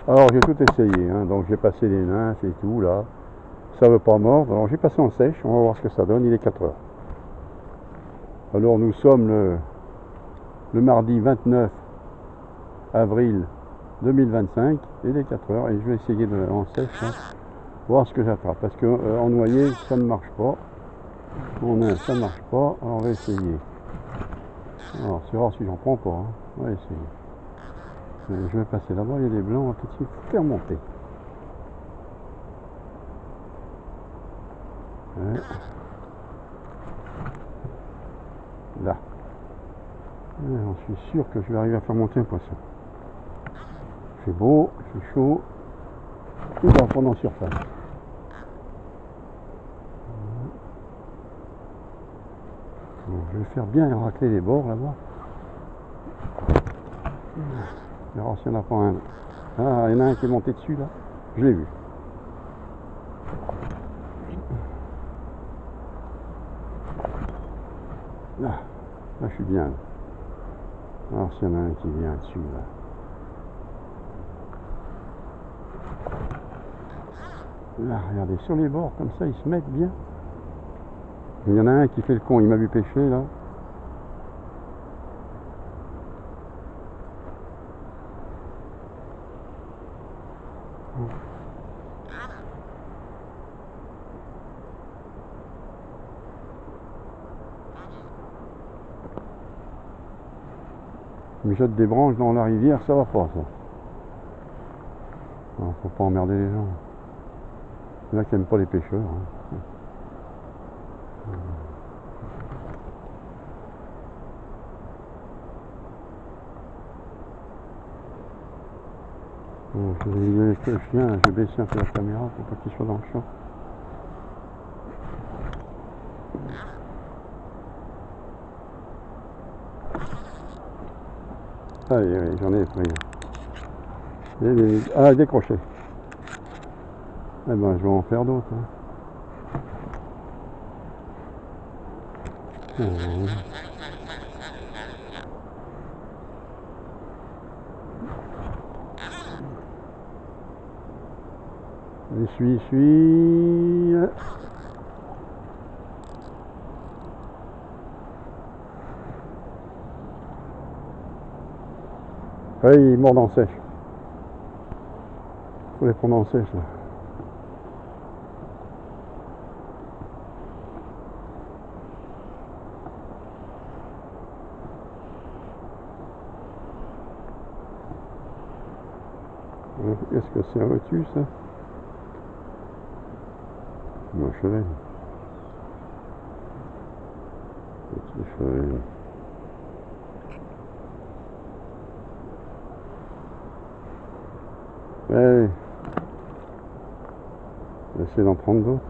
Alors j'ai tout essayé, hein. Donc j'ai passé les nymphes et tout là. Ça veut pas mordre, alors j'ai passé en sèche, on va voir ce que ça donne, il est 4 heures. Alors nous sommes le mardi 29 avril 2025, il est 4 heures et je vais essayer de en sèche, hein, voir ce que j'attrape. Parce que en noyer ça ne marche pas, en nymphe ça ne marche pas, alors on va essayer. Alors c'est rare si j'en prends pas, hein. On va essayer. Je vais passer là-bas, il y a des blancs, on va peut-être faire monter. Ouais. Là. J'en suis sûr que je vais arriver à faire monter un poisson. Il fait beau, il fait chaud. Il va prendre en surface. Donc, je vais faire bien racler les bords là-bas. On verra s'il y en a pas un. Ah, il y en a un qui est monté dessus là. Je l'ai vu. Là, je suis bien. Alors s'il y en a un qui vient dessus là. Là, regardez, sur les bords, comme ça, ils se mettent bien. Il y en a un qui fait le con, il m'a vu pêcher, là. Il me jette des branches dans la rivière, ça va pas, ça. Non, faut pas emmerder les gens. Il y en a qui n'aiment pas les pêcheurs, hein. Bon, je vais y aller avec le chien, je vais baisser un peu la caméra pour pas qu'il soit dans le champ. Allez, allez, j'en ai pris. Ah, décroché. Eh ben, je vais en faire d'autres, hein. Je suis. Ouais, ils mordent en sèche. Faut les prendre en sèche là. Est-ce que c'est un motus ça? Moi chevet. Petit chevet. Ouais. Je vais essayer d'en prendre d'autres.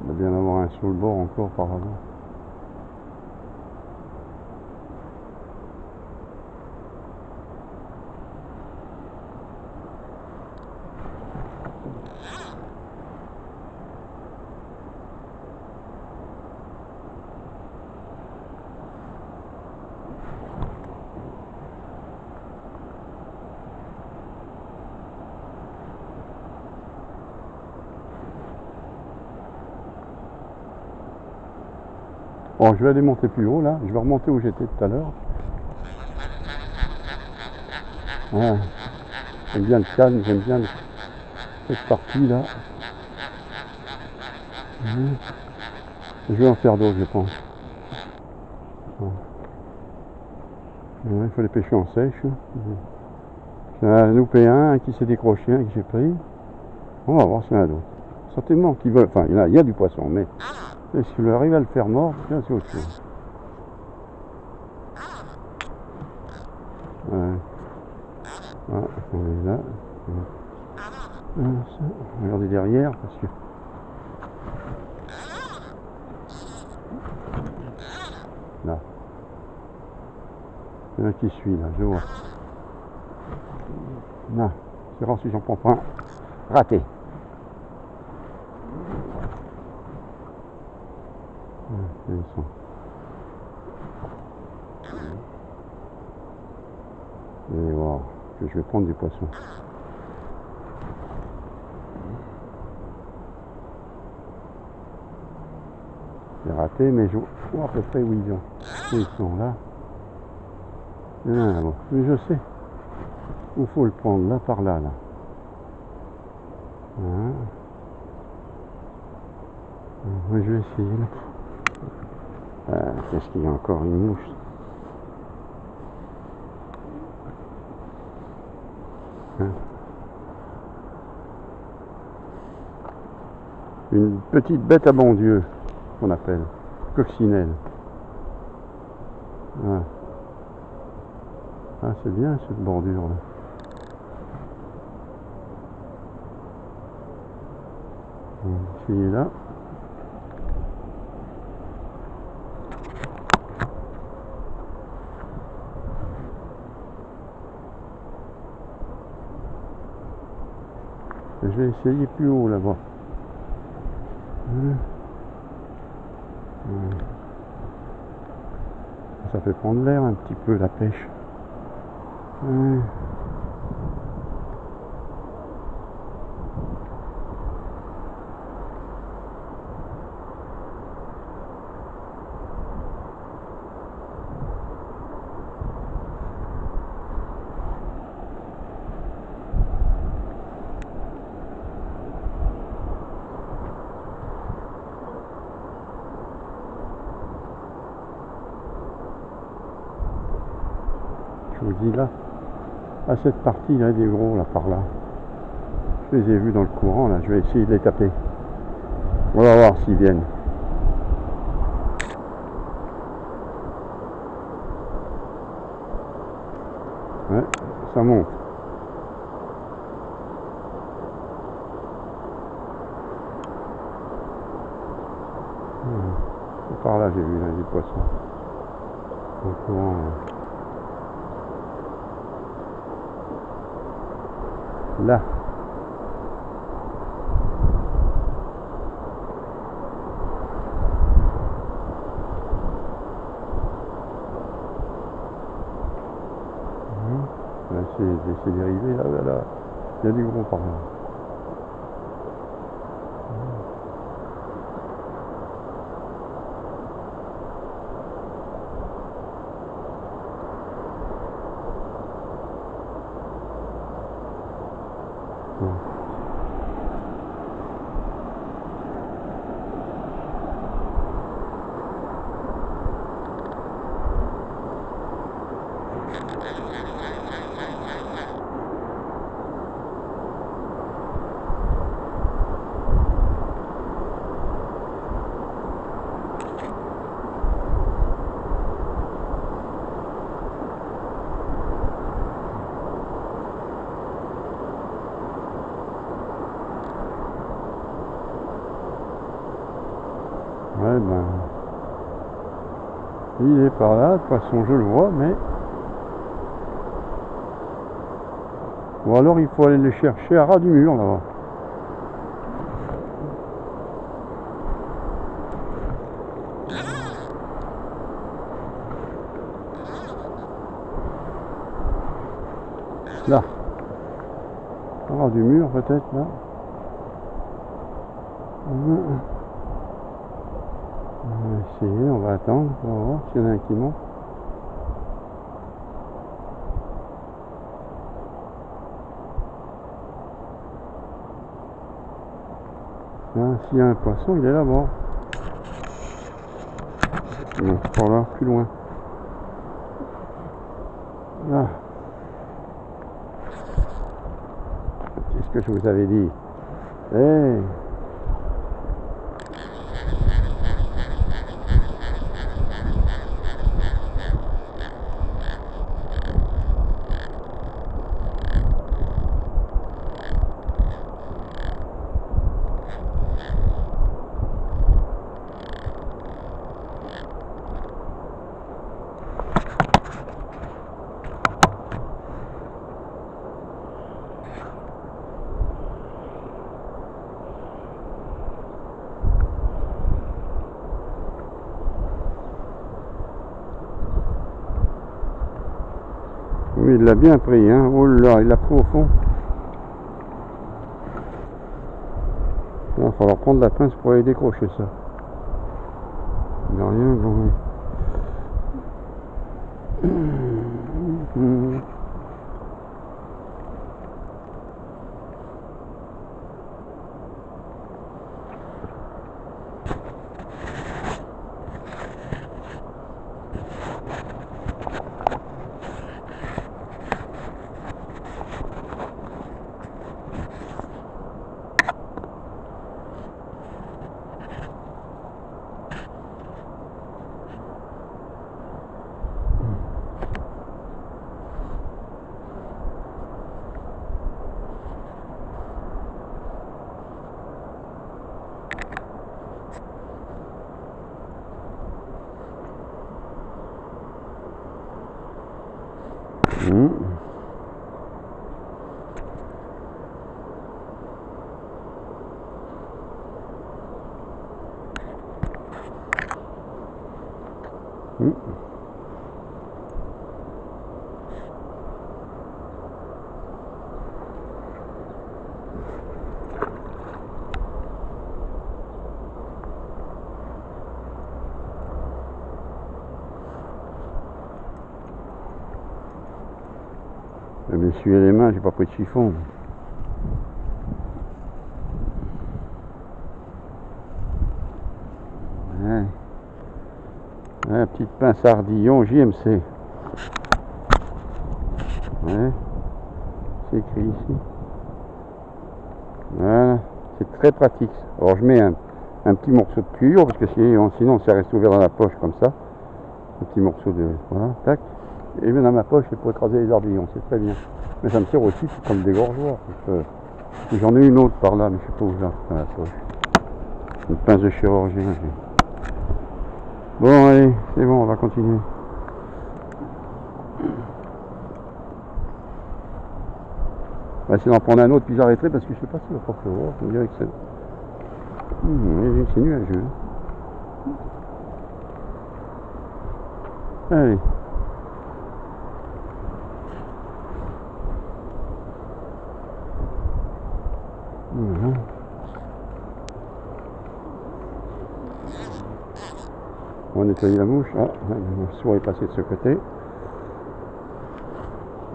Il va bien avoir un sur le bord encore par là. Bon, je vais aller monter plus haut là, je vais remonter où j'étais tout à l'heure. Ouais. J'aime bien le calme, j'aime bien cette partie là. Je vais en faire d'autres, je pense. Ouais, il faut les pêcher en sèche. J'en ai loupé un qui s'est décroché, un que j'ai pris. On va voir s'il y en a d'autres. Certainement qu'ils veulent. Enfin, il y a du poisson, mais est-ce qu'il arrive à le faire mordre? C'est autre chose. Ouais. Ah, on est là. Regardez derrière parce que. Là. Il y en a qui suit là, je vois. Non, c'est rare si j'en prends pas un. Raté. Ils sont. Et voir que je vais prendre du poisson. C'est raté, mais je vois à peu près où ils sont là. Ah, bon. Mais je sais où il faut le prendre, là par là. Hein. Moi je vais essayer là. Qu'est-ce qu'il y a encore une mouche? Hein. Une petite bête à bon Dieu, qu'on appelle coccinelle. Ah, ah c'est bien cette bordure là. Ici là. Je vais essayer plus haut là-bas. Ça fait prendre l'air un petit peu la pêche. Je vous dis là, à cette partie il y a des gros là par là. Je les ai vus dans le courant là, je vais essayer de les taper. On va voir s'ils viennent. Ouais, ça monte. Par là j'ai vu là, des poissons. Dans le courant là. Là. C'est dérivé là, là. Il y a du gros par là. Ouais, ben, il est par là, de toute façon je le vois, mais ou alors il faut aller les chercher à ras du mur là-bas. Là, à ras du mur peut-être là. On va essayer, on va attendre, on va voir s'il y en a un qui monte. S'il y a un poisson, il est là-bas. Non, par là, plus loin. Là. Qu'est-ce que je vous avais dit? Hey. Oui, il l'a bien pris, hein. Oh là, il l'a pris au fond. Il va falloir prendre la pince pour aller décrocher ça. Il n'y a rien, bon, oui. Je me suis les mains, j'ai pas pris de chiffon. Ouais. Ouais, petite pince ardillon JMC. Ouais. C'est écrit ici. Voilà. C'est très pratique. Alors je mets un petit morceau de cuir parce que sinon ça reste ouvert dans la poche comme ça. Un petit morceau de. Voilà, tac. Et je mets dans ma poche pour écraser les ardillons, c'est très bien. Mais ça me sert aussi comme dégorgeoir. J'en ai une autre par là, mais je sais pas où là, dans la poche. Une pince de chirurgien. Bon, allez, c'est bon, on va continuer. On va essayer d'en prendre un autre, puis j'arrêterai parce que je sais pas si va pas pleuvoir. Je me dirais que c'est. C'est nuageux. Allez. Voilà. On va nettoyer la mouche. Ah, le soir est passé de ce côté.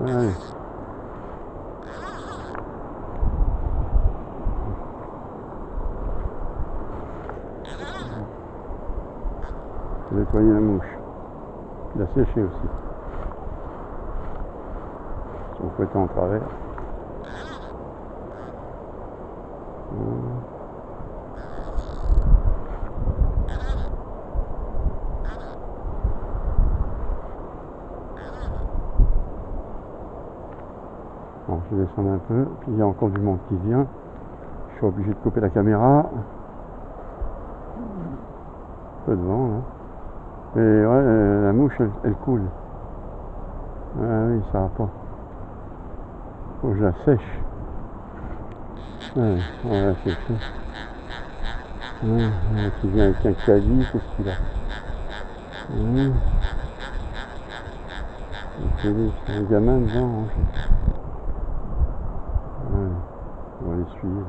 Allez. Nettoyer la mouche. La sécher aussi. Son fouetté en travers. Bon, je vais descendre un peu, puis il y a encore du monde qui vient. Je suis obligé de couper la caméra. Un peu de vent là. Mais ouais, la mouche elle coule. Ah oui, ça va pas. Faut que je la sèche. Ouais, on va sécher. Qui vient avec un caddie, qu'est-ce qu'il a? C'est un gamin dedans. Hein. Ouais, on va l'essuyer.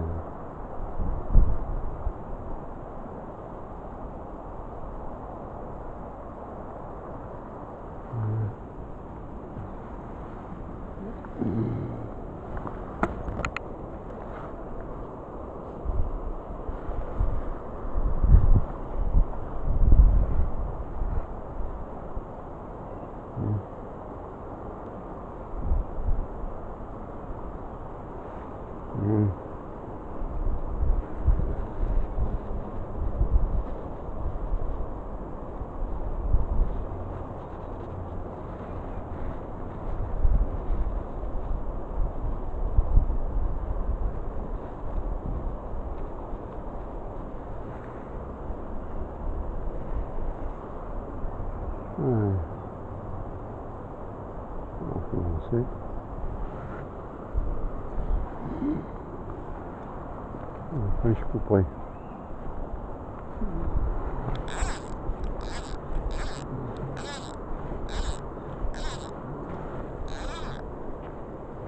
On va commencer. Après je couperai.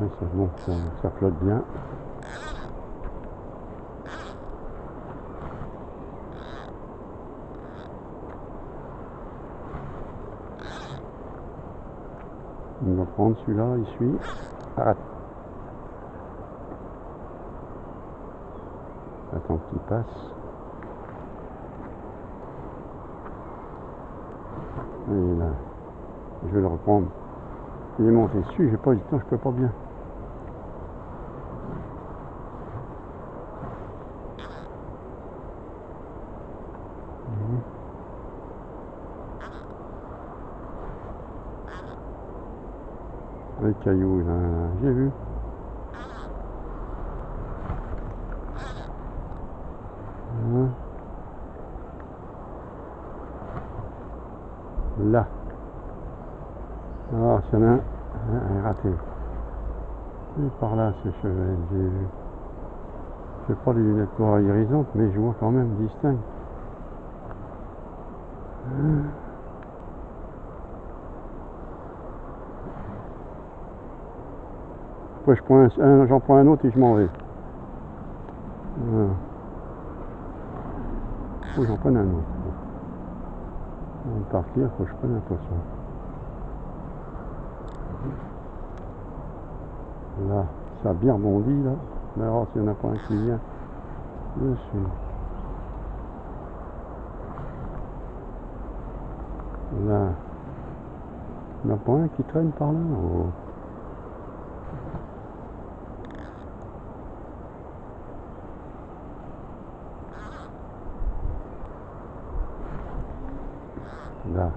Ouais, c'est bon, ça flotte bien. On va prendre celui-là, il suit. Arrête. Attends qu'il passe. Et là, je vais le reprendre. Il est monté dessus, j'ai pas eu le temps, je peux pas bien. Les cailloux, là, j'ai vu. Là. Ah, c'est un raté. Et par là, ce cheval, j'ai vu. Je n'ai pas les lunettes pour irisantes, mais je vois quand même distinct. Après, j'en prends un autre et je m'en vais. Faut que j'en prenne un autre. Avant de partir, faut que je prenne un poisson. Là, ça a bien rebondi là. Mais alors, s'il n'y en a pas un qui vient dessus. Là. Il n'y en a pas un qui traîne par là. Oh. Là.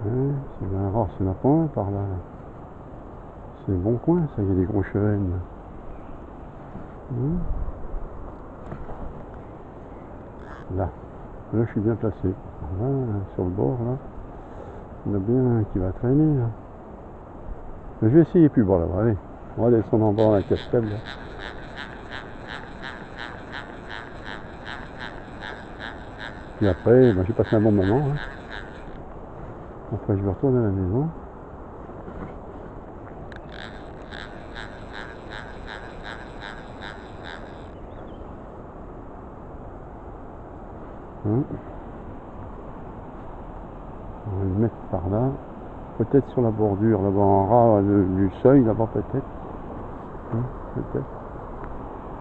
Hein, c'est bien rare, c'est n'a pas un par là. C'est un bon coin, ça, il y a des gros chevennes. Là. Là, je suis bien placé. Là, sur le bord, là. Il y en a bien un qui va traîner, là. Je vais essayer plus bas, là. Allez, on va descendre en bas dans la cascade, là. Puis après, ben, j'ai passé un bon moment. Hein. Après, je vais retourner à la maison. Hein. On va le mettre par là. Peut-être sur la bordure, là-bas en ras du seuil, là-bas peut-être. Hein, peut-être.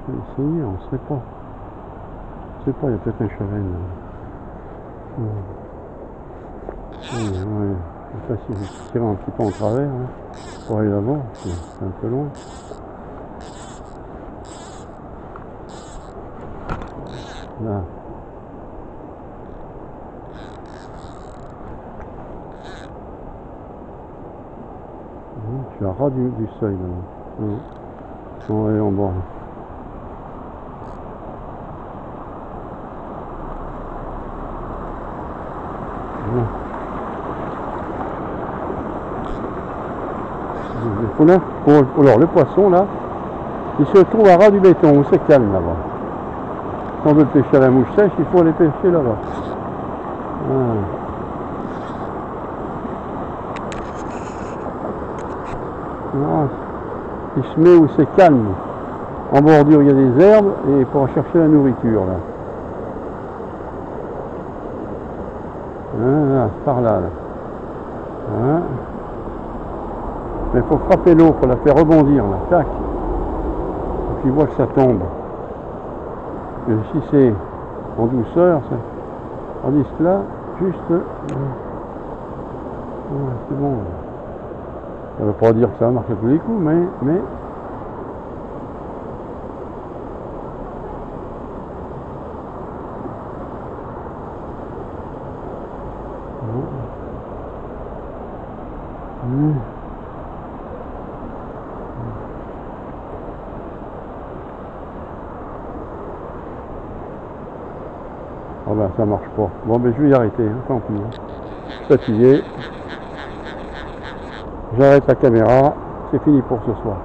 Je vais essayer, on ne sait pas. On ne sait pas, il y a peut-être un cheval. Ouais. C'est facile de tirer un petit peu en travers hein, pour aller là-bas, c'est un peu loin. Là. Je suis à ras du seuil là. On va aller en bas. Là. Alors le poisson là, il se trouve à ras du béton, où c'est calme là-bas. Si on veut pêcher à la mouche sèche, il faut aller pêcher là-bas. Il se met où c'est calme. En bordure il y a des herbes et pour chercher la nourriture là. Là par là. Mais il faut frapper l'eau, il faut la faire rebondir là, tac. Et puis voir que ça tombe. Et si c'est en douceur, ça... tandis que là, juste... c'est bon. Ça ne veut pas dire que ça marche à tous les coups, mais... Ah ben ça marche pas. Bon ben je vais y arrêter, hein, tant pis. Fatigué. J'arrête la caméra, c'est fini pour ce soir.